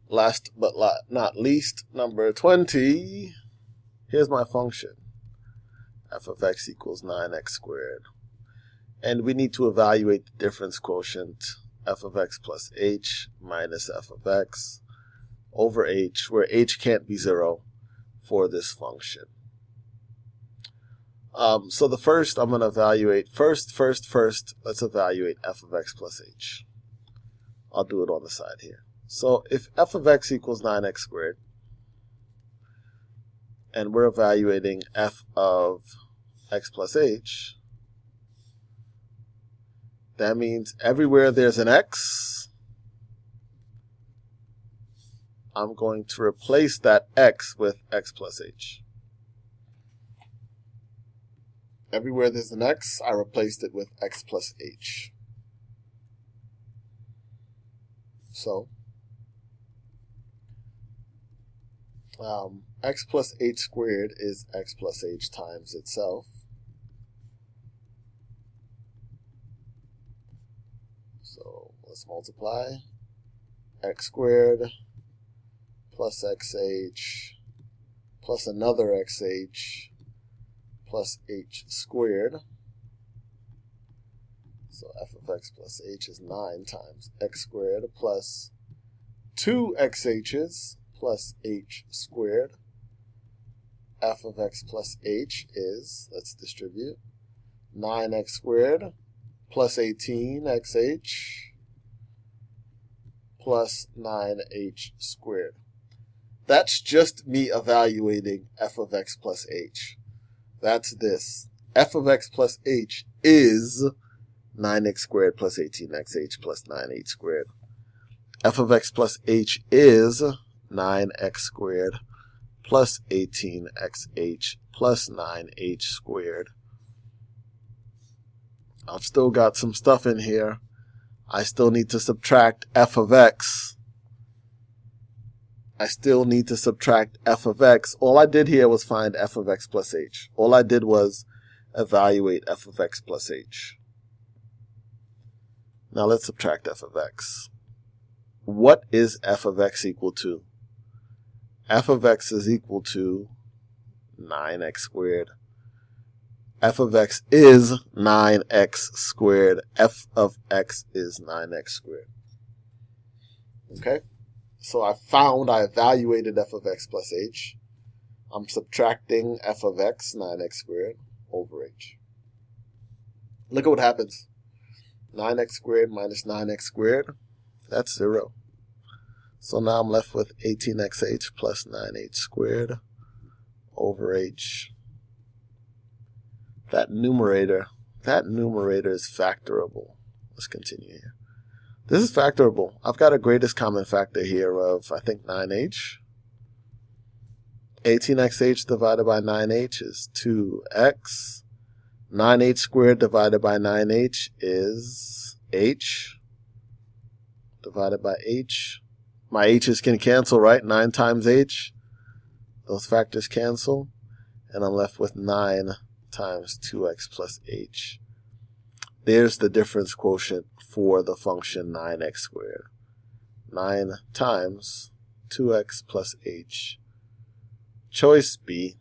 Last but not least, number 20. Here's my function. F of x equals 9x squared. And we need to evaluate the difference quotient, f of x plus h minus f of x over h, where h can't be 0 for this function. So the first I'm going to evaluate, first, let's evaluate f of x plus h. I'll do it on the side here. So if f of x equals 9x squared, and we're evaluating f of x plus h, that means everywhere there's an x, I'm going to replace that x with x plus h. Everywhere there's an x, I replaced it with x plus h. So, x plus h squared is x plus h times itself. So let's multiply. X squared plus xh plus another xh plus h squared. So f of x plus h is 9 times x squared plus 2 xh's plus h squared. F of x plus h is, let's distribute, 9x squared plus 18xh plus 9h squared. That's just me evaluating f of x plus h. That's this. F of x plus h is 9x squared plus 18xh plus 9h squared. F of x plus h is 9x squared plus 18xh plus 9h squared. I've still got some stuff in here. I still need to subtract f of x. I still need to subtract f of x. All I did here was find f of x plus h. All I did was evaluate f of x plus h. Now let's subtract f of x. What is f of x equal to? F of x is equal to 9x squared. F of x is 9x squared. F of x is 9x squared. Okay? So I evaluated f of x plus h. I'm subtracting f of x, 9x squared, over h. Look at what happens. 9x squared minus 9x squared, that's 0. So now I'm left with 18xh plus 9h squared over h. That numerator is factorable. Let's continue here. This is factorable. I've got a greatest common factor here of, I think, 9h. 18xh divided by 9h is 2x. 9h squared divided by 9h is h divided by h. My h's can cancel, right? 9 times h. Those factors cancel. And I'm left with 9 times 2x plus h. There's the difference quotient for the function 9x squared. 9 times 2x plus h. Choice B.